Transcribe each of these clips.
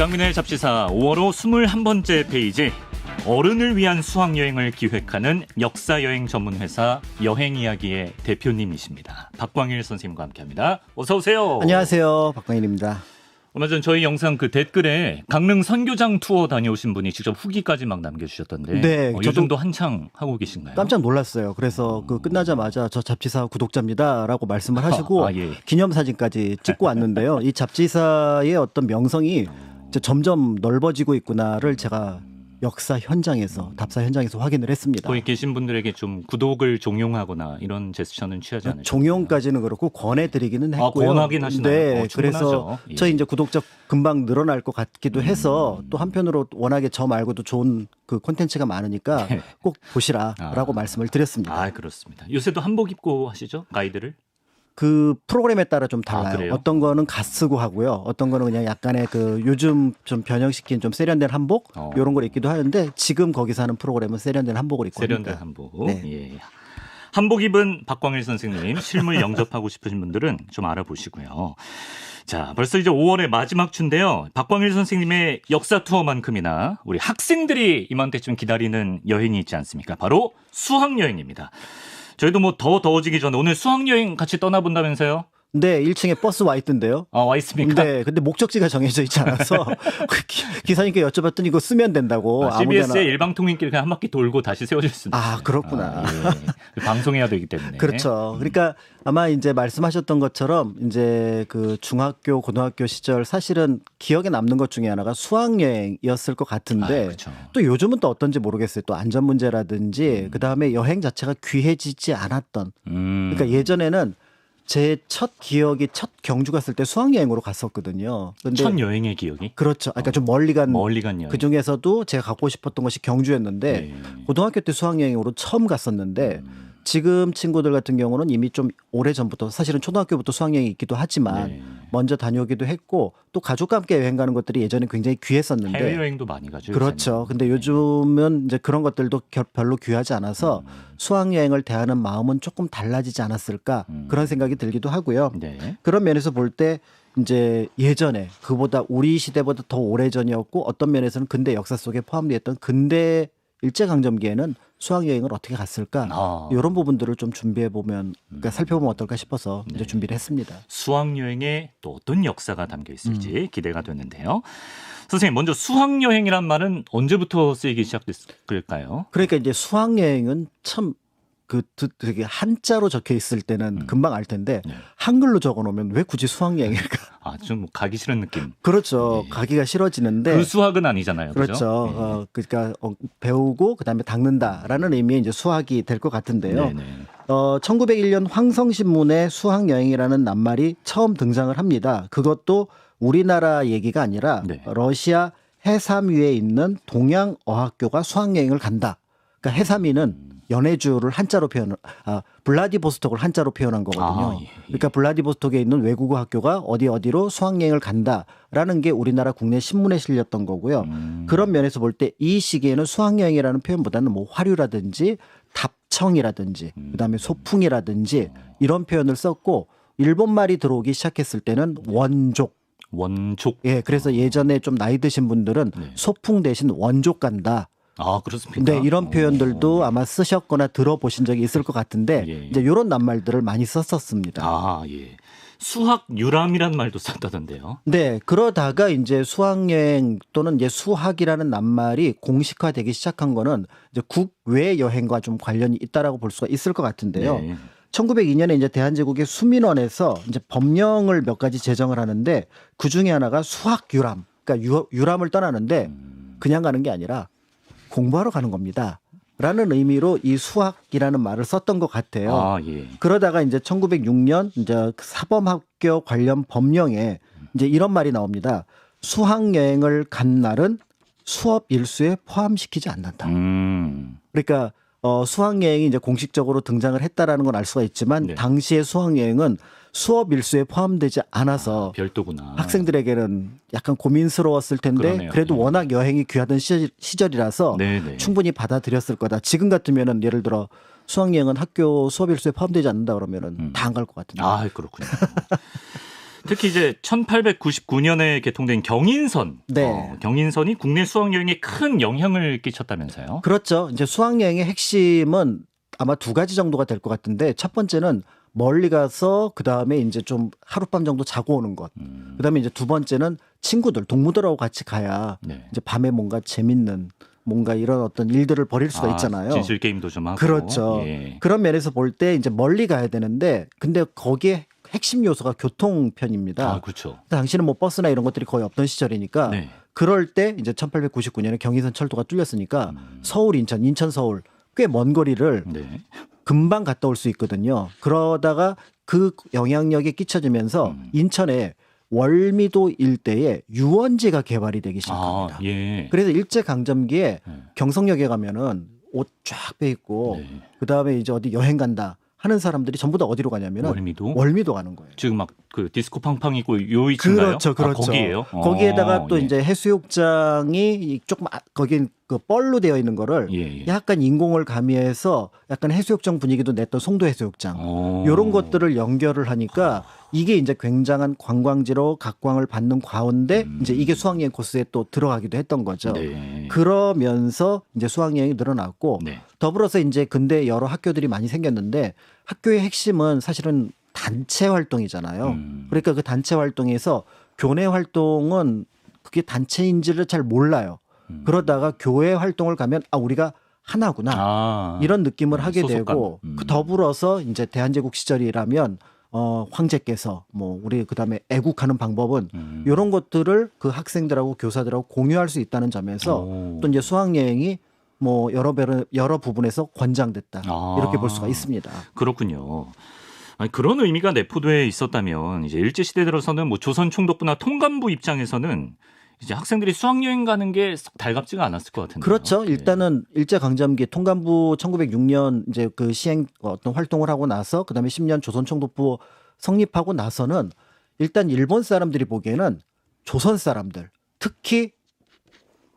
강민의 잡지사 5월호 21번째 페이지, 어른을 위한 수학여행을 기획하는 역사여행 전문회사 여행이야기의 대표님이십니다. 박광일 선생님과 함께합니다. 어서 오세요. 안녕하세요. 박광일입니다. 얼마 전 저희 영상 그 댓글에 강릉 선교장 투어 다녀오신 분이 직접 후기까지 막 남겨주셨던데, 네, 요즘도 한창 하고 계신가요? 깜짝 놀랐어요. 그래서 그 끝나자마자 저 잡지사 구독자입니다라고 말씀을 하시고 예. 기념사진까지 찍고 왔는데요. 이 잡지사의 어떤 명성이 점점 넓어지고 있구나를 제가 역사 현장에서, 답사 현장에서 확인을 했습니다. 거기 계신 분들에게 좀 구독을 종용하거나 이런 제스처는 취하지 않으셨나요? 종용까지는 그렇고 권해드리기는 했고요. 권하긴 하시나요? 네, 충분하죠. 그래서 예. 저희 이제 구독자 금방 늘어날 것 같기도 해서 또 한편으로 워낙에 저 말고도 좋은 그 콘텐츠가 많으니까 꼭 보시라라고 말씀을 드렸습니다. 아, 그렇습니다. 요새도 한복 입고 하시죠? 가이드를? 그 프로그램에 따라 좀 달라요. 그래요? 어떤 거는 갓 쓰고 하고요. 어떤 거는 그냥 약간의 그 요즘 좀 변형시킨 좀 세련된 한복 이런 걸 입기도 하는데, 지금 거기서 하는 프로그램은 세련된 한복을 입고 세련된 합니다. 한복. 네. 예. 한복 입은 박광일 선생님 실물 영접하고 싶으신 분들은 좀 알아보시고요. 자, 벌써 이제 5월의 마지막 주인데요. 박광일 선생님의 역사 투어만큼이나 우리 학생들이 이맘때쯤 기다리는 여행이 있지 않습니까? 바로 수학여행입니다. 저희도 뭐 더 더워지기 전에 오늘 수학여행 같이 떠나본다면서요? 네, 1층에 버스 와 있던데요. 와 있습니까? 네, 근데 목적지가 정해져 있지 않아서 기사님께 여쭤봤더니 이거 쓰면 된다고. CBS의 일방통행길 그냥 한 바퀴 돌고 다시 세워질 수는 있어요. 아, 그렇구나. 예. 방송해야 되기 때문에. 그렇죠. 그러니까 아마 이제 말씀하셨던 것처럼 이제 그 중학교, 고등학교 시절 사실은 기억에 남는 것 중에 하나가 수학여행이었을 것 같은데, 그렇죠. 또 요즘은 또 어떤지 모르겠어요. 또 안전 문제라든지 그다음에 여행 자체가 귀해지지 않았던. 그러니까 예전에는 제 첫 기억이 첫 경주 갔을 때 수학여행으로 갔었거든요. 근데 첫 여행의 기억이? 그렇죠. 그러니까 좀 멀리 간 여행. 그 중에서도 제가 가고 싶었던 것이 경주였는데, 네. 고등학교 때 수학여행으로 처음 갔었는데, 지금 친구들 같은 경우는 이미 좀 오래 전부터, 사실은 초등학교부터 수학여행이 있기도 하지만 네. 먼저 다녀오기도 했고, 또 가족과 함께 여행 가는 것들이 예전에 굉장히 귀했었는데, 해외여행도 많이 가죠. 그렇죠. 요새는. 근데 요즘은 이제 그런 것들도 별로 귀하지 않아서 수학여행을 대하는 마음은 조금 달라지지 않았을까, 그런 생각이 들기도 하고요. 네. 그런 면에서 볼 때 이제 예전에 그보다 우리 시대보다 더 오래전이었고, 어떤 면에서는 근대 역사 속에 포함되어 있던 근대 일제강점기에는 수학여행을 어떻게 갔을까, 이런 부분들을 좀 준비해 보면, 그러니까 살펴보면 어떨까 싶어서 이제 준비를 했습니다. 수학여행에 또 어떤 역사가 담겨 있을지 기대가 되는데요. 선생님, 먼저 수학여행이란 말은 언제부터 쓰이기 시작됐을까요? 그러니까 이제 수학여행은 참 되게 한자로 적혀 있을 때는 금방 알 텐데, 한글로 적어 놓으면 왜 굳이 수학여행일까? 좀 가기 싫은 느낌. 그렇죠. 가기가 싫어지는데. 그 수학은 아니잖아요. 그렇죠. 그러니까 배우고 그다음에 닦는다라는 의미의 이제 수학이 될 것 같은데요. 네네. 1901년 황성신문에 수학여행이라는 낱말이 처음 등장을 합니다. 그것도 우리나라 얘기가 아니라 러시아 해삼위에 있는 동양어학교가 수학여행을 간다. 그러니까 해삼위는 연해주를 한자로 블라디보스톡을 한자로 표현한 거거든요. 그러니까 블라디보스톡에 있는 외국어 학교가 어디로 수학여행을 간다라는 게 우리나라 국내 신문에 실렸던 거고요. 그런 면에서 볼 때 이 시기에는 수학여행이라는 표현보다는 뭐 화류라든지 답청이라든지 그다음에 소풍이라든지 이런 표현을 썼고, 일본 말이 들어오기 시작했을 때는 원족. 예, 그래서 예전에 좀 나이 드신 분들은 소풍 대신 원족 간다. 그렇습니까? 네, 이런 표현들도 아마 쓰셨거나 들어보신 적이 있을 것 같은데, 이제 이런 낱말들을 많이 썼었습니다. 예. 수학 유람이란 말도 썼다던데요. 네, 그러다가 이제 수학여행 또는 이제 수학이라는 낱말이 공식화되기 시작한 거는 이제 국외 여행과 좀 관련이 있다라고 볼 수가 있을 것 같은데요. 1902년에 이제 대한제국의 수민원에서 이제 법령을 몇 가지 제정을 하는데, 그 중에 하나가 수학 유람, 그러니까 유람을 떠나는데 그냥 가는 게 아니라 공부하러 가는 겁니다. 라는 의미로 이 수학이라는 말을 썼던 것 같아요. 그러다가 이제 1906년 이제 사범학교 관련 법령에 이제 이런 말이 나옵니다. 수학여행을 간 날은 수업 일수에 포함시키지 않는다. 그러니까 수학여행이 이제 공식적으로 등장을 했다라는 건 알 수가 있지만, 당시의 수학여행은 수업 일수에 포함되지 않아서 별도구나. 학생들에게는 약간 고민스러웠을 텐데, 그래도 워낙 여행이 귀하던 시절이라서 충분히 받아들였을 거다. 지금 같으면은 예를 들어 수학여행은 학교 수업 일수에 포함되지 않는다 그러면은 다 안 갈 것 같은데. 그렇군요. 특히 이제 1899년에 개통된 경인선, 네. 경인선이 국내 수학여행에 큰 영향을 끼쳤다면서요? 그렇죠. 이제 수학여행의 핵심은 아마 두 가지 정도가 될 것 같은데 첫 번째는 멀리 가서 그다음에 이제 좀 하룻밤 정도 자고 오는 것. 그다음에 이제 두 번째는 친구들, 동무들하고 같이 가야 네. 이제 밤에 뭔가 재밌는 뭔가 이런 어떤 일들을 벌일 수가 있잖아요. 진실 게임도 좀 하고. 그렇죠. 예. 그런 면에서 볼 때 이제 멀리 가야 되는데 근데 거기에 핵심 요소가 교통편입니다. 아, 그렇죠. 당시는 뭐 버스나 이런 것들이 거의 없던 시절이니까 네. 그럴 때 이제 1899년에 경인선 철도가 뚫렸으니까 서울, 인천, 인천, 서울 꽤 먼 거리를 네. 금방 갔다 올 수 있거든요. 그러다가 그 영향력이 끼쳐지면서 인천에 월미도 일대에 유원지가 개발이 되기 시작합니다. 아, 예. 그래서 일제 강점기에 네. 경성역에 가면은 옷 쫙 빼입고 네. 그다음에 이제 어디 여행 간다 하는 사람들이 전부 다 어디로 가냐면은 월미도? 가는 거예요. 지금 막 그 디스코 팡팡 있고 요 위치인가요? 그렇죠, 그렇죠. 거기예요. 거기에다가 또 예. 이제 해수욕장이 조금 거긴 그 뻘로 되어 있는 거를 예. 약간 인공을 가미해서 약간 해수욕장 분위기도 냈던 송도 해수욕장 이런 것들을 연결을 하니까 이게 이제 굉장한 관광지로 각광을 받는 가운데 이제 이게 수학여행 코스에 또 들어가기도 했던 거죠. 네. 그러면서 이제 수학여행이 늘어났고 네. 더불어서 이제 근대 여러 학교들이 많이 생겼는데 학교의 핵심은 사실은 단체 활동이잖아요. 그러니까 그 단체 활동에서 교내 활동은 그게 단체인지를 잘 몰라요. 그러다가 교회 활동을 가면 우리가 하나구나 이런 느낌을 하게 소속감. 되고 그 더불어서 이제 대한제국 시절이라면 황제께서 뭐 우리 그다음에 애국하는 방법은 이런 것들을 그 학생들하고 교사들하고 공유할 수 있다는 점에서 또 이제 수학여행이 뭐 여러 부분에서 권장됐다 이렇게 볼 수가 있습니다. 그렇군요. 아니, 그런 의미가 내포돼 있었다면 이제 일제 시대 들어서는 뭐 조선 총독부나 통감부 입장에서는 이제 학생들이 수학여행 가는 게 썩 달갑지가 않았을 것 같은데요. 그렇죠. 일단은 일제 강점기 통감부 1906년 이제 그 시행 어떤 활동을 하고 나서 그다음에 10년 조선 총독부 성립하고 나서는 일단 일본 사람들이 보기에는 조선 사람들 특히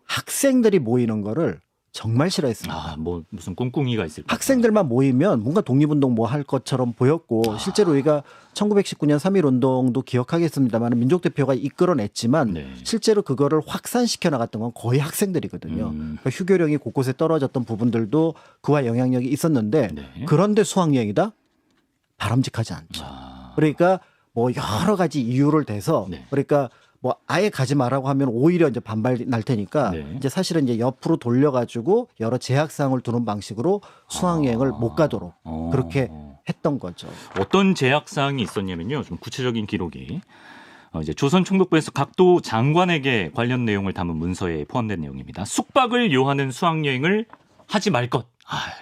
학생들이 모이는 거를 정말 싫어했습니다. 뭐 무슨 꿍꿍이가 있을 까 학생들만 모이면 뭔가 독립운동 뭐 할 것처럼 보였고 실제로 우리가 1919년 3.1운동도 기억하겠습니다만 민족대표가 이끌어냈지만 네. 실제로 그거를 확산시켜 나갔던 건 거의 학생들이거든요. 그러니까 휴교령이 곳곳에 떨어졌던 부분들도 그와 영향력이 있었는데 네. 그런데 수학여행이다? 바람직하지 않죠. 그러니까 뭐 여러 가지 이유를 대서 네. 그러니까 뭐 아예 가지 말라고 하면 오히려 이제 반발 날 테니까 네. 이제 사실은 이제 옆으로 돌려가지고 여러 제약사항을 두는 방식으로 수학여행을 못 가도록 그렇게 했던 거죠. 어떤 제약 사항이 있었냐면요. 좀 구체적인 기록이 이제 조선 총독부에서 각도 장관에게 관련 내용을 담은 문서에 포함된 내용입니다. 숙박을 요하는 수학여행을 하지 말 것.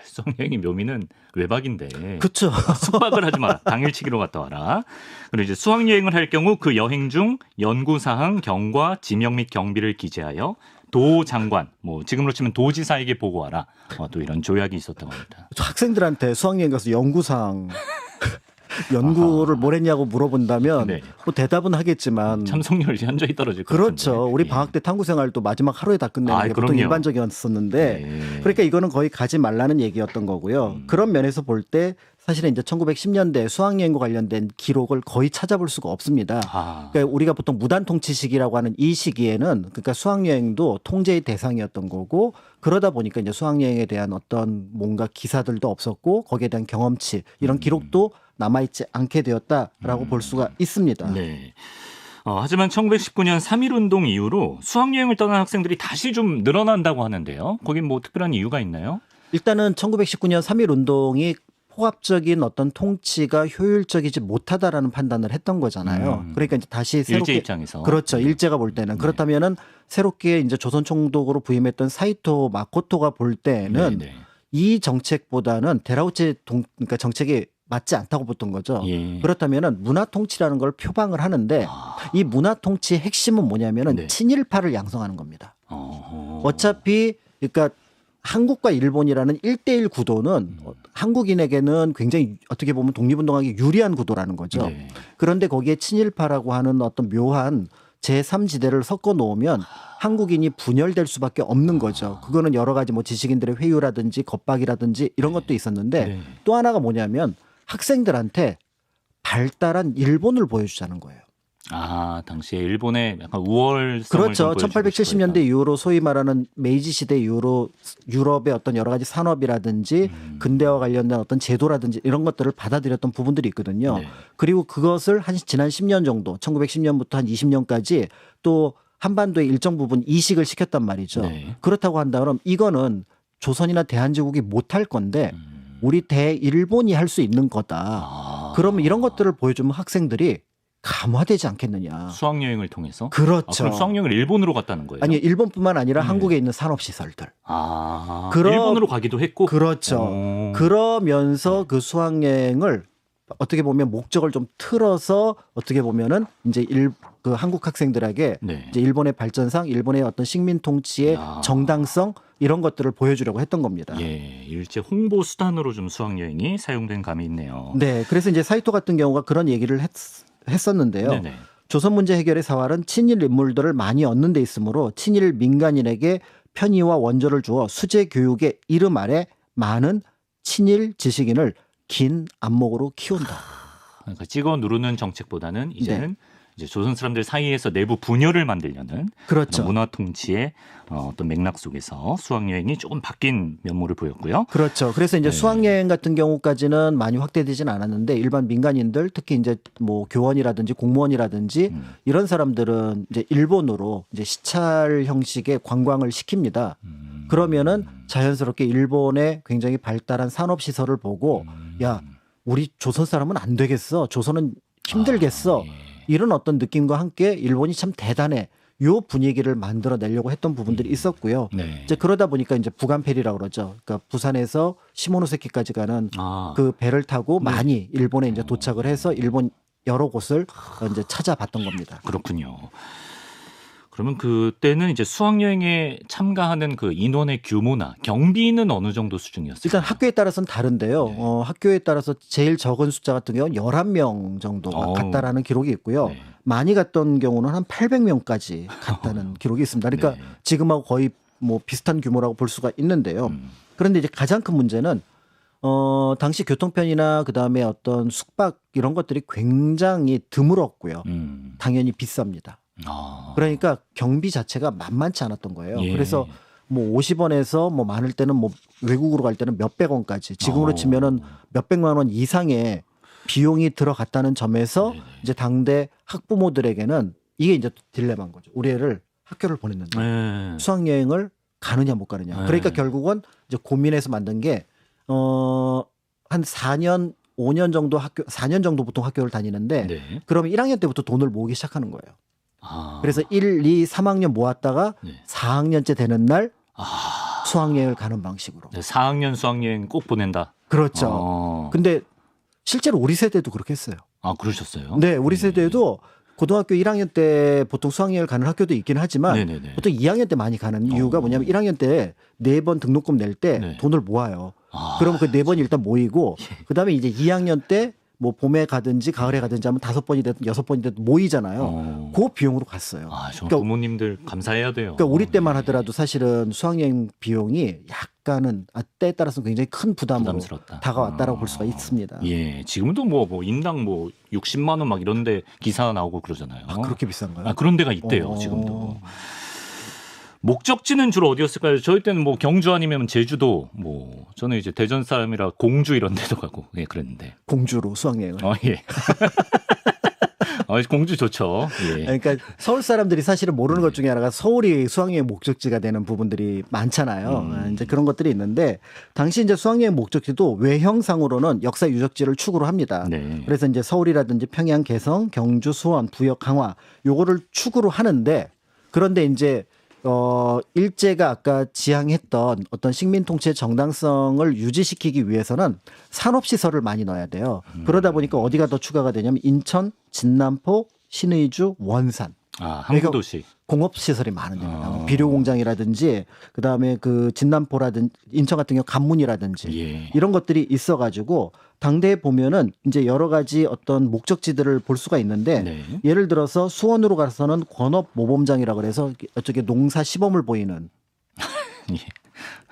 수학여행의 묘미는 외박인데. 그렇죠. 숙박을 하지 마라. 당일치기로 갔다 와라. 그리고 이제 수학여행을 할 경우 그 여행 중 연구사항, 경과, 지명 및 경비를 기재하여 도 장관, 뭐 지금으로 치면 도지사에게 보고하라. 또 이런 조약이 있었다고 합니다. 학생들한테 수학여행 가서 연구사항 연구를 뭘 했냐고 물어본다면 네. 뭐 대답은 하겠지만 참석률이 현저히 떨어질 것 그렇죠. 같은데. 우리 방학 때 탐구 생활도 마지막 하루에 다 끝내는 게 보통 그럼요. 일반적이었었는데 네. 그러니까 이거는 거의 가지 말라는 얘기였던 거고요. 그런 면에서 볼 때 사실은 이제 1910년대 수학여행과 관련된 기록을 거의 찾아볼 수가 없습니다. 그러니까 우리가 보통 무단통치 시기라고 하는 이 시기에는 그러니까 수학여행도 통제의 대상이었던 거고 그러다 보니까 이제 수학여행에 대한 어떤 뭔가 기사들도 없었고 거기에 대한 경험치 이런 기록도 남아있지 않게 되었다라고 볼 수가 있습니다. 네. 하지만 1919년 3.1운동 이후로 수학여행을 떠난 학생들이 다시 좀 늘어난다고 하는데요. 거긴 뭐 특별한 이유가 있나요? 일단은 1919년 3.1운동이 포괄적인 어떤 통치가 효율적이지 못하다라는 판단을 했던 거잖아요. 그러니까 이제 다시 새롭게 일제 입장에서 그렇죠. 일제가 볼 때는 그렇다면은 새롭게 이제 조선 총독으로 부임했던 사이토 마코토가 볼 때는 이 정책보다는 데라우체 그러니까 정책이 맞지 않다고 봤던 거죠. 그렇다면은 문화 통치라는 걸 표방을 하는데 이 문화 통치의 핵심은 뭐냐면은 친일파를 양성하는 겁니다. 어차피 그러니까 한국과 일본이라는 1대1 구도는 한국인에게는 굉장히 어떻게 보면 독립운동하기 유리한 구도라는 거죠. 그런데 거기에 친일파라고 하는 어떤 묘한 제3지대를 섞어 놓으면 한국인이 분열될 수밖에 없는 거죠. 그거는 여러 가지 뭐 지식인들의 회유라든지 겁박이라든지 이런 것도 있었는데 또 하나가 뭐냐면 학생들한테 발달한 일본을 보여주자는 거예요. 아, 당시에 일본의 약간 우월성을 그렇죠. 좀 보여주고 1870년대 싶었다. 이후로 소위 말하는 메이지 시대 이후로 유럽의 어떤 여러 가지 산업이라든지 근대와 관련된 어떤 제도라든지 이런 것들을 받아들였던 부분들이 있거든요. 네. 그리고 그것을 한 지난 10년 정도 1910년부터 한 20년까지 또 한반도의 일정 부분 이식을 시켰단 말이죠. 네. 그렇다고 한다면 이거는 조선이나 대한제국이 못할 건데 우리 대일본이 할 수 있는 거다. 아. 그러면 이런 것들을 보여주면 학생들이 감화되지 않겠느냐. 수학여행을 통해서? 아, 그렇죠. 그럼 수학여행을 일본으로 갔다는 거예요? 아니 일본뿐만 아니라 네. 한국에 있는 산업시설들. 아, 그러- 일본으로 가기도 했고? 그렇죠. 오. 그러면서 그 수학여행을 어떻게 보면 목적을 좀 틀어서 어떻게 보면은 이제 그 한국 학생들에게 네. 이제 일본의 발전상, 일본의 어떤 식민 통치의 야. 정당성 이런 것들을 보여주려고 했던 겁니다. 예, 일제 홍보 수단으로 좀 수학여행이 사용된 감이 있네요. 네, 그래서 이제 사이토 같은 경우가 그런 얘기를 했었는데요. 네네. 조선 문제 해결의 사활은 친일 인물들을 많이 얻는 데 있으므로 친일 민간인에게 편의와 원조를 주어 수재 교육의 이름 아래 많은 친일 지식인을 긴 안목으로 키운다. 그러니까 찍어 누르는 정책보다는 이제는 이제 조선 사람들 사이에서 내부 분열을 만들려는 그렇죠. 문화 통치의 어떤 맥락 속에서 수학여행이 조금 바뀐 면모를 보였고요. 그렇죠. 그래서 이제 네. 수학여행 같은 경우까지는 많이 확대되지는 않았는데 일반 민간인들 특히 이제 뭐 교원이라든지 공무원이라든지 이런 사람들은 이제 일본으로 이제 시찰 형식의 관광을 시킵니다. 그러면은 자연스럽게 일본의 굉장히 발달한 산업 시설을 보고 야, 우리 조선 사람은 안 되겠어. 조선은 힘들겠어. 아, 예. 이런 어떤 느낌과 함께 일본이 참 대단해. 요 분위기를 만들어내려고 했던 부분들이 있었고요. 네. 이제 그러다 보니까 이제 부간페리라고 그러죠. 그러니까 부산에서 시모노세키까지 가는 아, 그 배를 타고 많이 일본에 이제 도착을 해서 일본 여러 곳을 이제 찾아봤던 겁니다. 그렇군요. 그러면 그때는 이제 수학여행에 참가하는 그 인원의 규모나 경비는 어느 정도 수준이었어요? 일단 학교에 따라서는 다른데요. 네. 학교에 따라서 제일 적은 숫자 같은 경우는 11명 정도가 어. 갔다라는 기록이 있고요. 네. 많이 갔던 경우는 한 800명까지 갔다는 기록이 있습니다. 그러니까 네. 지금하고 거의 뭐 비슷한 규모라고 볼 수가 있는데요. 음. 그런데 이제 가장 큰 문제는 당시 교통편이나 그다음에 어떤 숙박 이런 것들이 굉장히 드물었고요. 당연히 비쌉니다. 아. 그러니까 경비 자체가 만만치 않았던 거예요. 예. 그래서 뭐 50원에서 뭐 많을 때는 뭐 외국으로 갈 때는 몇백 원까지 지금으로 치면은 몇백만 원 이상의 비용이 들어갔다는 점에서 네네. 이제 당대 학부모들에게는 이게 이제 딜레마인 거죠. 우리 애를 학교를 보냈는데 네. 수학여행을 가느냐 못 가느냐. 네. 그러니까 결국은 이제 고민해서 만든 게 한 4년 5년 정도 4년 정도 보통 학교를 다니는데 네. 그러면 1학년 때부터 돈을 모으기 시작하는 거예요. 아. 그래서 1, 2, 3학년 모았다가 네. 4학년째 되는 날 아. 수학여행을 가는 방식으로. 네, 4학년 수학여행 꼭 보낸다. 그렇죠. 어. 근데 실제로 우리 세대도 그렇게 했어요. 아, 그러셨어요? 네, 우리 세대도 고등학교 1학년 때 보통 수학여행을 가는 학교도 있긴 하지만 네네네. 보통 2학년 때 많이 가는 이유가 뭐냐면 1학년 때 4번 등록금 낼 때 네. 돈을 모아요. 아. 그러면 그 4번이 일단 모이고 그다음에 이제 2학년 때 뭐 봄에 가든지 가을에 가든지 하면 5번이 됐든 6번이 됐든 모이잖아요. 그 비용으로 갔어요. 아, 정말 그러니까 부모님들 감사해야 돼요. 그러니까 우리 때만 네. 하더라도 사실은 수학여행 비용이 약간은 때에 따라서 굉장히 큰 부담으로 부담스럽다. 다가왔다라고 볼 수가 있습니다. 예, 지금도 뭐 인당 뭐 60만 원 막 이런데 기사 나오고 그러잖아요. 아, 그렇게 비싼가요? 아, 그런 데가 있대요, 어. 지금도. 목적지는 주로 어디였을까요? 저희 때는 뭐 경주 아니면 제주도, 뭐 저는 이제 대전 사람이라 공주 이런 데도 가고 예, 그랬는데. 공주로 수학여행을. 예. 공주 좋죠. 예. 그러니까 서울 사람들이 사실은 모르는 것 중에 하나가 서울이 수학여행 목적지가 되는 부분들이 많잖아요. 이제 그런 것들이 있는데 당시 이제 수학여행 목적지도 외형상으로는 역사 유적지를 축으로 합니다. 네. 그래서 이제 서울이라든지 평양, 개성, 경주, 수원, 부역, 강화 요거를 축으로 하는데 그런데 이제 일제가 아까 지향했던 어떤 식민 통치의 정당성을 유지시키기 위해서는 산업 시설을 많이 넣어야 돼요. 그러다 보니까 어디가 더 추가가 되냐면 인천, 진남포, 신의주, 원산. 아, 항구도시. 공업 시설이 많은 데요. 비료 공장이라든지 그다음에 그 진남포라든지 인천 같은 경우 간문이라든지 예. 이런 것들이 있어 가지고 당대에 보면은 이제 여러 가지 어떤 목적지들을 볼 수가 있는데 네. 예를 들어서 수원으로 가서는 권업 모범장이라고 그래서 어쩌게 농사 시범을 보이는 예.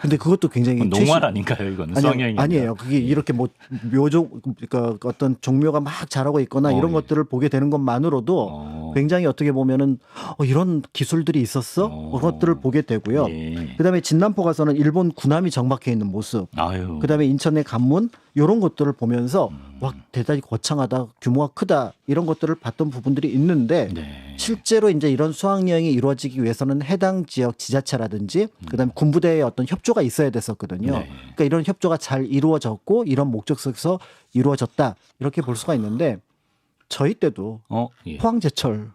근데 그것도 굉장히 농활 아닌가요? 이거는 수학여행이 아니에요. 그게 이렇게 뭐 묘종 그러니까 어떤 종묘가 막 자라고 있거나 이런 예. 것들을 보게 되는 것만으로도 굉장히 어떻게 보면은 이런 기술들이 있었어? 그런 것들을 보게 되고요. 예. 그다음에 진남포 가서는 일본 군함이 정박해 있는 모습. 아유. 그다음에 인천의 관문 이런 것들을 보면서 와 대단히 거창하다, 규모가 크다 이런 것들을 봤던 부분들이 있는데 네. 실제로 이제 이런 수학여행이 이루어지기 위해서는 해당 지역 지자체라든지 그다음에 군부대의 어떤 협조가 있어야 됐었거든요. 네. 그러니까 이런 협조가 잘 이루어졌고 이런 목적 속에서 이루어졌다 이렇게 볼 수가 있는데 저희 때도 예. 포항제철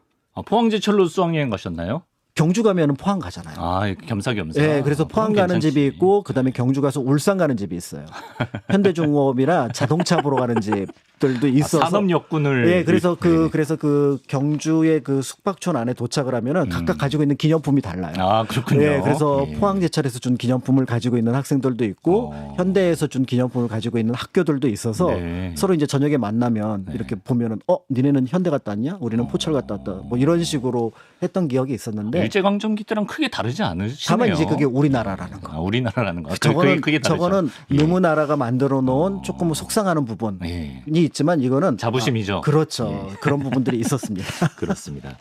포항제철로 수학여행 가셨나요? 경주 가면은 포항 가잖아요. 겸사겸사. 네, 그래서 포항 그럼 가는 괜찮지. 집이 있고 그다음에 경주 가서 울산 가는 집이 있어요. 현대중공업이나 자동차 보러 가는 집들도 있어서 산업역군을. 네, 그래서 네. 그래서 그 경주의 그 숙박촌 안에 도착을 하면은 각각 가지고 있는 기념품이 달라요. 그렇군요. 네, 그래서 예. 포항제철에서 준 기념품을 가지고 있는 학생들도 있고 현대에서 준 기념품을 가지고 있는 학교들도 있어서 네. 서로 이제 저녁에 만나면 이렇게 보면은 니네는 현대 갔다 왔냐? 우리는 포철 갔다 왔다. 뭐 이런 식으로 했던 기억이 있었는데 일제강점기 때랑 크게 다르지 않으시네요. 다만 이제 그게 우리나라라는 거. 우리나라라는 거. 저거는 저거는 예. 너무 나라가 만들어 놓은 조금 속상하는 부분이 예. 있지만 이거는 자부심이죠. 그렇죠. 그런 부분들이 있었습니다. 그렇습니다.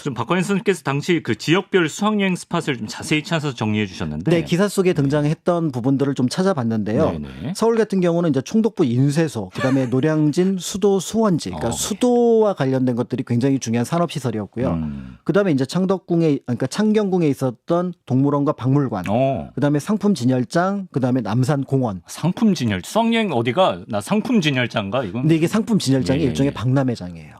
좀 박광일 선생님께서 당시 그 지역별 수학여행 스팟을 좀 자세히 찾아서 정리해 주셨는데. 네, 기사 속에 등장했던 부분들을 좀 찾아봤는데요. 네네. 서울 같은 경우는 이제 총독부 인쇄소, 그다음에 노량진 수도 수원지, 그러니까 수도와 관련된 것들이 굉장히 중요한 산업 시설이었고요. 그다음에 이제 그러니까 창경궁에 있었던 동물원과 박물관, 그다음에 상품 진열장, 그다음에 남산 공원. 상품 진열. 수학여행 어디가 나 상품 진열장가 이건? 근데 이게 상품 진열장이 예, 일종의 예. 박람회장이에요.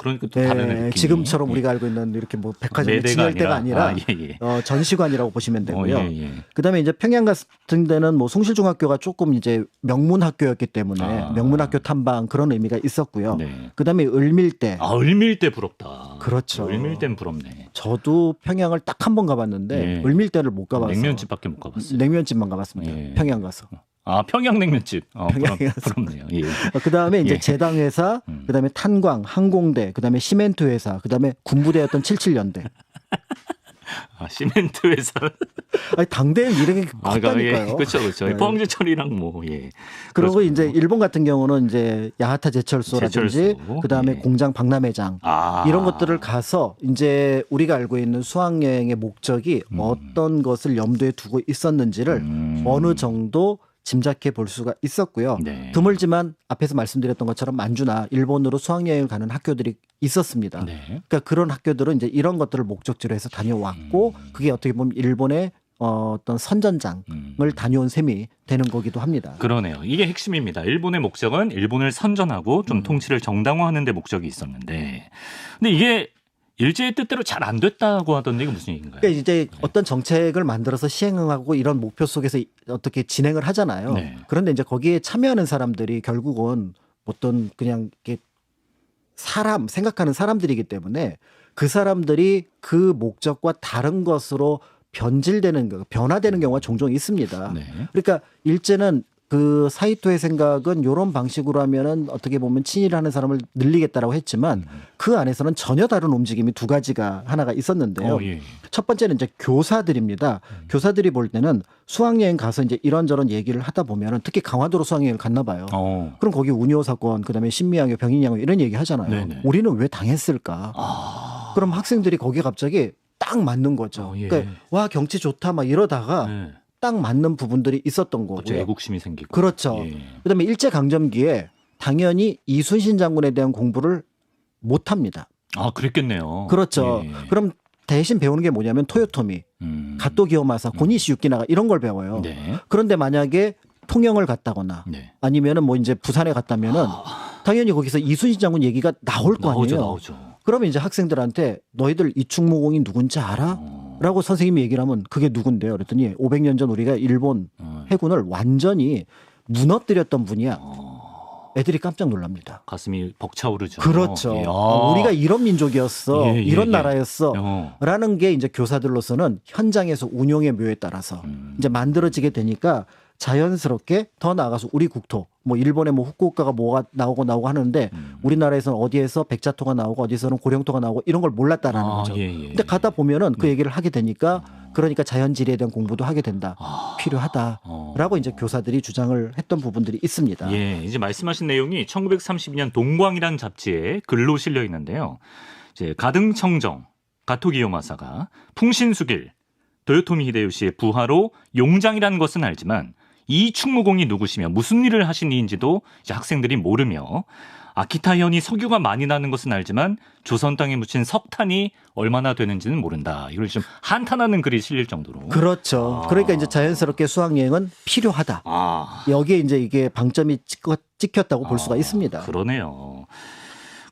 그러니까 또 다른 느낌이. 지금처럼 우리가 알고 있는 이렇게 뭐 백화점 매대가 진열대가 아니라 예. 전시관이라고 보시면 되고요. 예. 그다음에 이제 평양 같은 데는 뭐 숭실중학교가 조금 이제 명문 학교였기 때문에 명문 학교 탐방 그런 의미가 있었고요. 네. 그다음에 을밀대. 을밀대 부럽다. 그렇죠. 을밀대는 부럽네. 저도 평양을 딱 한 번 가봤는데 예. 을밀대를 못 가봤어요. 냉면집밖에 못 가봤어요. 냉면집만 가봤습니다. 예. 평양 가서. 평양냉면집. 평양에 가서. 부럽네요. 예. 그다음에 이제 예. 제당회사, 그다음에 탄광, 항공대, 그다음에 시멘트 회사, 그다음에 군부대였던 77년대. 시멘트 회사. 아니 당대는 이렇게 컸다니까요. 그렇죠. 네. 포항제철이랑 뭐 예. 그리고 그렇죠. 이제 일본 같은 경우는 이제 야하타 제철소라든지 제철소. 그다음에 예. 공장 박람회장 이런 것들을 가서 이제 우리가 알고 있는 수학 여행의 목적이 어떤 것을 염두에 두고 있었는지를 어느 정도 짐작해 볼 수가 있었고요. 네. 드물지만 앞에서 말씀드렸던 것처럼 만주나 일본으로 수학여행을 가는 학교들이 있었습니다. 네. 그러니까 그런 학교들은 이제 이런 것들을 목적지로 해서 다녀왔고 그게 어떻게 보면 일본의 어떤 선전장을 다녀온 셈이 되는 거기도 합니다. 그러네요. 이게 핵심입니다. 일본의 목적은 일본을 선전하고 좀 통치를 정당화하는 데 목적이 있었는데 근데 이게 일제의 뜻대로 잘 안 됐다고 하던데 이게 무슨 얘기인가요? 그러니까 이제 어떤 정책을 만들어서 시행하고 이런 목표 속에서 어떻게 진행을 하잖아요. 네. 그런데 이제 거기에 참여하는 사람들이 결국은 어떤 그냥 이렇게 생각하는 사람들이기 때문에 그 사람들이 그 목적과 다른 것으로 변화되는 경우가 종종 있습니다. 네. 그러니까 일제는 그 사이토의 생각은 이런 방식으로 하면은 어떻게 보면 친일하는 사람을 늘리겠다라고 했지만 그 안에서는 전혀 다른 움직임이 두 가지가 하나가 있었는데요. 예. 첫 번째는 이제 교사들입니다. 교사들이 볼 때는 수학여행 가서 이제 이런저런 얘기를 하다 보면은 특히 강화도로 수학여행을 갔나 봐요. 그럼 거기 운요 사건, 그다음에 신미양요, 병인양요 이런 얘기 하잖아요. 네네. 우리는 왜 당했을까? 그럼 학생들이 거기에 갑자기 딱 맞는 거죠. 예. 그러니까 와 경치 좋다 막 이러다가 네. 딱 맞는 부분들이 있었던 거고요. 애국심이 생기고. 그렇죠. 예. 그다음에 일제 강점기에 당연히 이순신 장군에 대한 공부를 못 합니다. 그랬겠네요. 그렇죠. 예. 그럼 대신 배우는 게 뭐냐면 토요토미, 가토 기요마사, 고니시 유키나가 이런 걸 배워요. 네. 그런데 만약에 통영을 갔다거나 네. 아니면은 뭐 이제 부산에 갔다면은 당연히 거기서 이순신 장군 얘기가 나올 거 아니에요. 나오죠. 그러면 이제 학생들한테 너희들 이충무공이 누군지 알아? 라고 선생님이 얘기를 하면 그게 누군데요? 그랬더니 500년 전 우리가 일본 해군을 완전히 무너뜨렸던 분이야. 애들이 깜짝 놀랍니다. 가슴이 벅차오르죠. 그렇죠. 예. 우리가 이런 민족이었어. 이런 나라였어. 어. 라는 게 이제 교사들로서는 현장에서 운용의 묘에 따라서 이제 만들어지게 되니까 자연스럽게 더 나아가서 우리 국토, 뭐 일본에 뭐 후쿠오카가 뭐가 나오고 하는데 우리나라에서는 어디에서 백자토가 나오고 어디서는 고령토가 나오고 이런 걸 몰랐다라는 거죠. 예. 근데 가다 보면은 그 얘기를 하게 되니까 그러니까 자연지리에 대한 공부도 하게 된다. 필요하다라고 이제 교사들이 주장을 했던 부분들이 있습니다. 예, 이제 말씀하신 내용이 1932년 동광이라는 잡지에 글로 실려 있는데요. 이제 가등청정 가토기요마사가 풍신수길 도요토미 히데요시의 부하로 용장이라는 것은 알지만 이 충무공이 누구시며 무슨 일을 하신 이인지도 이제 학생들이 모르며 아키타현이 석유가 많이 나는 것은 알지만 조선 땅에 묻힌 석탄이 얼마나 되는지는 모른다. 이걸 좀 한탄하는 글이 실릴 정도로. 그렇죠. 그러니까 이제 자연스럽게 수학여행은 필요하다. 여기에 이제 이게 방점이 찍혔다고 볼 수가 있습니다. 그러네요.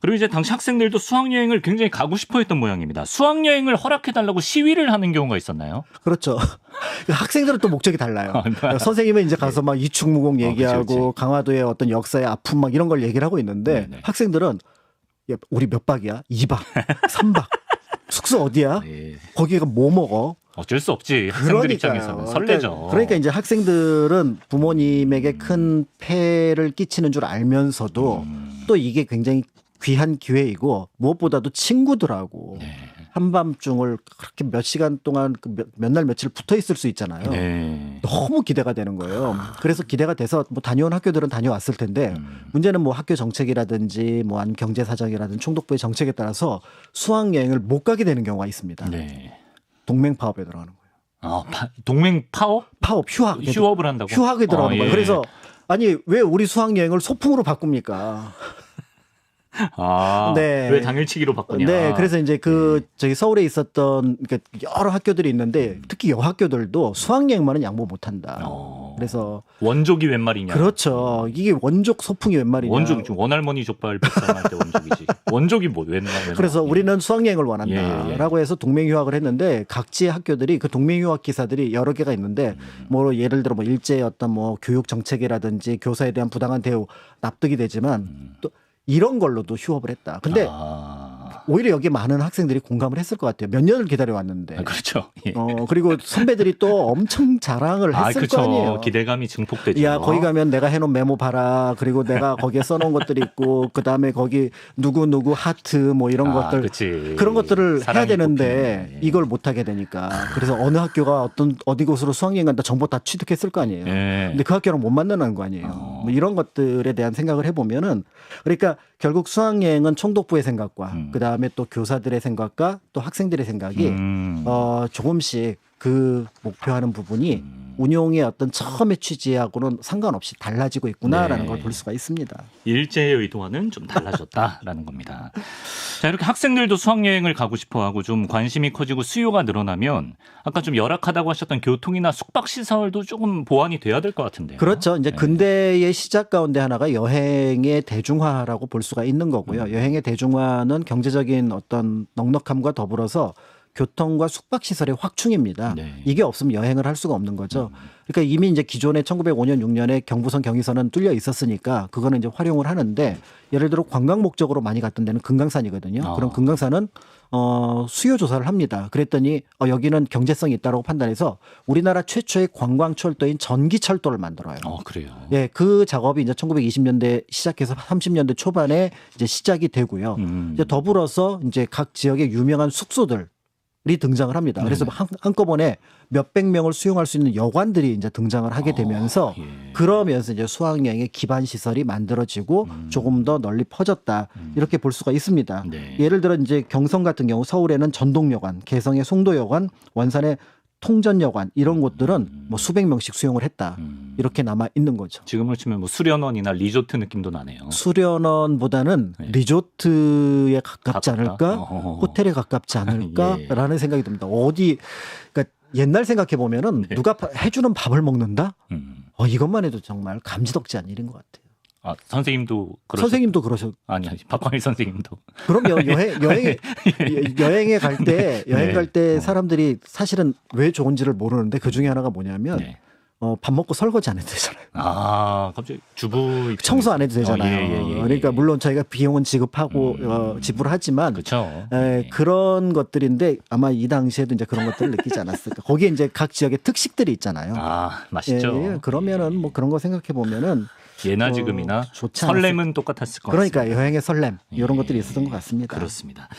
그리고 이제 당시 학생들도 수학여행을 굉장히 가고 싶어 했던 모양입니다. 수학여행을 허락해달라고 시위를 하는 경우가 있었나요? 그렇죠. 학생들은 또 목적이 달라요. 선생님은 이제 가서 막 이충무공 얘기하고 그치. 강화도의 어떤 역사의 아픔 막 이런 걸 얘기를 하고 있는데 네네. 학생들은 야, 우리 몇 박이야? 2박, 3박. 숙소 어디야? 예. 거기가 뭐 먹어? 어쩔 수 없지. 학생들 입장에서는 설레죠. 그러니까 이제 학생들은 부모님에게 큰 폐를 끼치는 줄 알면서도 또 이게 굉장히 귀한 기회이고 무엇보다도 친구들하고 네. 한밤중을 그렇게 몇 시간 동안 몇 날 며칠 붙어 있을 수 있잖아요. 네. 너무 기대가 되는 거예요. 그래서 기대가 돼서 뭐 다녀온 학교들은 다녀왔을 텐데 문제는 뭐 학교 정책이라든지 뭐 아니면 경제 사정이라든지 총독부의 정책에 따라서 수학 여행을 못 가게 되는 경우가 있습니다. 네. 동맹 파업에 들어가는 거예요. 동맹 파업? 파업 휴학. 휴업을 한다고? 휴학에 들어가는 예. 거예요. 그래서 아니 왜 우리 수학 여행을 소풍으로 바꿉니까? 네. 왜 당일치기로 바꾸냐? 네, 그래서 이제 저기 서울에 있었던 그러니까 여러 학교들이 있는데 특히 여학교들도 수학여행만은 양보 못한다. 그래서 원족이 웬 말이냐? 그렇죠. 이게 원족 소풍이 웬 말이냐? 원족 원할머니 족발 백상할 때 원족이지. 원족이 뭐 웬 말? 그래서 우리는 수학여행을 원한다라고 해서 동맹휴학을 했는데 각지의 학교들이 그 동맹휴학 기사들이 여러 개가 있는데 뭐 예를 들어 뭐 일제의 어떤 뭐 교육 정책이라든지 교사에 대한 부당한 대우 납득이 되지만 또 이런 걸로도 휴업을 했다. 근데 오히려 여기 많은 학생들이 공감을 했을 것 같아요. 몇 년을 기다려왔는데. 그렇죠. 예. 그리고 선배들이 또 엄청 자랑을 했을 그렇죠. 거 아니에요. 기대감이 증폭되죠. 야, 거기 가면 내가 해놓은 메모 봐라. 그리고 내가 거기에 써놓은 것들이 있고, 그 다음에 거기 누구 하트 뭐 이런 것들. 그치. 그런 것들을 해야 사랑이 되는데 뽑히네. 이걸 못하게 되니까. 그래서 어느 학교가 어디 곳으로 수학여행 간다 정보 다 취득했을 거 아니에요. 예. 근데 그 학교랑 못 만나는 거 아니에요. 뭐 이런 것들에 대한 생각을 해보면은 그러니까 결국 수학여행은 총독부의 생각과 그 다음에 또 교사들의 생각과 또 학생들의 생각이 조금씩 그 목표하는 부분이 운용의 어떤 처음의 취지하고는 상관없이 달라지고 있구나라는 네. 걸 볼 수가 있습니다. 일제의 의도와는 좀 달라졌다라는 겁니다. 자, 이렇게 학생들도 수학여행을 가고 싶어하고 좀 관심이 커지고 수요가 늘어나면 아까 좀 열악하다고 하셨던 교통이나 숙박시설도 조금 보완이 돼야 될 것 같은데요. 그렇죠. 이제 근대의 시작 가운데 하나가 여행의 대중화라고 볼 수가 있는 거고요. 여행의 대중화는 경제적인 어떤 넉넉함과 더불어서 교통과 숙박시설의 확충입니다. 네. 이게 없으면 여행을 할 수가 없는 거죠. 그러니까 이미 이제 기존에 1905년 6년에 경부선 경의선은 뚫려 있었으니까 그거는 이제 활용을 하는데 예를 들어 관광 목적으로 많이 갔던 데는 금강산이거든요. 그럼 금강산은 수요 조사를 합니다. 그랬더니 여기는 경제성이 있다고 판단해서 우리나라 최초의 관광철도인 전기철도를 만들어요. 그래요. 예, 그 작업이 이제 1920년대 시작해서 30년대 초반에 이제 시작이 되고요. 이제 더불어서 이제 각 지역의 유명한 숙소들 이 등장을 합니다. 그래서 한꺼번에 몇백 명을 수용할 수 있는 여관들이 이제 등장을 하게 되면서 그러면서 이제 수학여행의 기반 시설이 만들어지고 조금 더 널리 퍼졌다 이렇게 볼 수가 있습니다. 네. 예를 들어 이제 경성 같은 경우 서울에는 전동여관, 개성의 송도여관, 원산의 통전여관 이런 곳들은 뭐 수백 명씩 수용을 했다 이렇게 남아 있는 거죠. 지금으로 치면 뭐 수련원이나 리조트 느낌도 나네요. 수련원보다는 리조트에 가깝지 가깝다? 않을까? 호텔에 가깝지 않을까라는 생각이 듭니다. 그러니까 옛날 생각해 보면은 누가 해주는 밥을 먹는다? 이것만 해도 정말 감지덕지한 일인 것 같아요. 선생님도 선생님도 그러셨. 아니 박광일 선생님도. 그럼요. 여행에 갈 때 갈 때 사람들이 사실은 왜 좋은지를 모르는데 그 중에 하나가 뭐냐면 밥 먹고 설거지 안 해도 되잖아요. 갑자기 주부 청소 안 해도 되잖아요. 그러니까 물론 저희가 비용은 지급하고 지불하지만 그렇죠. 그런 것들인데 아마 이 당시에도 이제 그런 것들을 느끼지 않았을까. 거기에 이제 각 지역의 특식들이 있잖아요. 맛있죠. 그러면은 뭐 그런 거 생각해 보면은 예나 지금이나 좋지 설렘은 똑같았을 것 같습니다. 그러니까 여행의 설렘 이런 것들이 있었던 것 같습니다. 그렇습니다.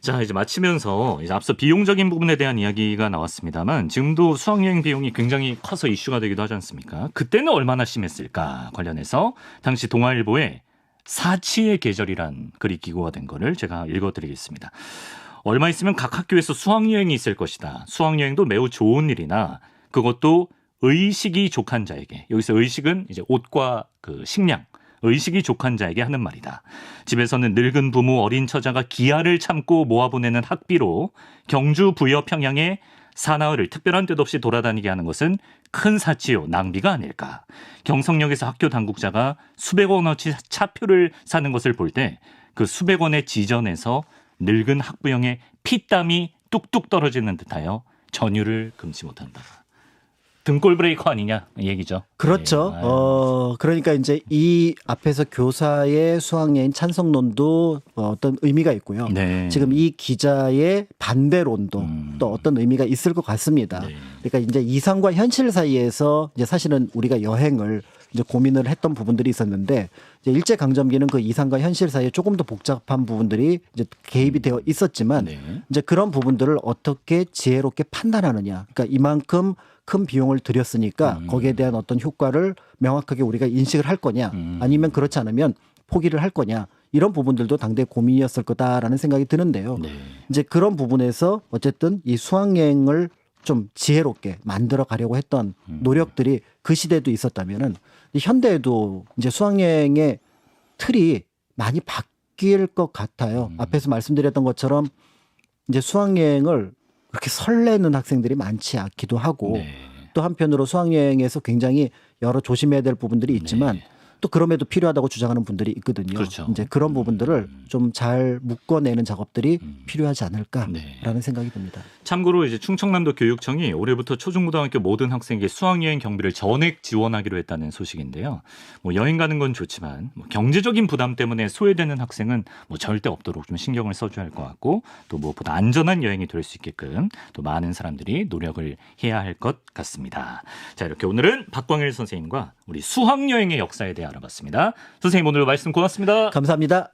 자, 이제 마치면서 이제 앞서 비용적인 부분에 대한 이야기가 나왔습니다만 지금도 수학여행 비용이 굉장히 커서 이슈가 되기도 하지 않습니까? 그때는 얼마나 심했을까 관련해서 당시 동아일보에 사치의 계절이란 글이 기고가 된 거를 제가 읽어드리겠습니다. 얼마 있으면 각 학교에서 수학여행이 있을 것이다. 수학여행도 매우 좋은 일이나 그것도 의식이 족한 자에게, 여기서 의식은 이제 옷과 그 식량, 의식이 족한 자에게 하는 말이다. 집에서는 늙은 부모 어린 처자가 기아를 참고 모아보내는 학비로 경주 부여 평양에 사나흘을 특별한 뜻 없이 돌아다니게 하는 것은 큰 사치요 낭비가 아닐까. 경성역에서 학교 당국자가 수백 원어치 차표를 사는 것을 볼 때 그 수백 원의 지전에서 늙은 학부형의 피땀이 뚝뚝 떨어지는 듯하여 전율을 금치 못한다. 등골 브레이커 아니냐 이 얘기죠. 그렇죠. 네. 그러니까 이제 이 앞에서 교사의 수학여행 찬성론도 어떤 의미가 있고요. 네. 지금 이 기자의 반대론도 또 어떤 의미가 있을 것 같습니다. 네. 그러니까 이제 이상과 현실 사이에서 이제 사실은 우리가 여행을 이제 고민을 했던 부분들이 있었는데 이제 일제 강점기는 그 이상과 현실 사이에 조금 더 복잡한 부분들이 이제 개입이 되어 있었지만 네. 이제 그런 부분들을 어떻게 지혜롭게 판단하느냐. 그러니까 이만큼 큰 비용을 들였으니까 거기에 대한 어떤 효과를 명확하게 우리가 인식을 할 거냐 아니면 그렇지 않으면 포기를 할 거냐 이런 부분들도 당대 고민이었을 거다라는 생각이 드는데요. 네. 이제 그런 부분에서 어쨌든 이 수학여행을 좀 지혜롭게 만들어 가려고 했던 노력들이 그 시대에도 있었다면은 현대에도 이제 수학여행의 틀이 많이 바뀔 것 같아요. 앞에서 말씀드렸던 것처럼 이제 수학여행을 그렇게 설레는 학생들이 많지 않기도 하고 네. 또 한편으로 수학여행에서 굉장히 여러 조심해야 될 부분들이 있지만 네. 또 그럼에도 필요하다고 주장하는 분들이 있거든요. 그렇죠. 이제 그런 부분들을 좀 잘 묶어내는 작업들이 필요하지 않을까라는 네. 생각이 듭니다. 참고로 이제 충청남도 교육청이 올해부터 초중고등학교 모든 학생에게 수학여행 경비를 전액 지원하기로 했다는 소식인데요. 뭐 여행 가는 건 좋지만 뭐 경제적인 부담 때문에 소외되는 학생은 뭐 절대 없도록 좀 신경을 써줘야 할 것 같고 또 무엇보다 안전한 여행이 될 수 있게끔 또 많은 사람들이 노력을 해야 할 것 같습니다. 자, 이렇게 오늘은 박광일 선생님과 우리 수학여행의 역사에 대해 알아봤습니다. 선생님 오늘 말씀 고맙습니다. 감사합니다.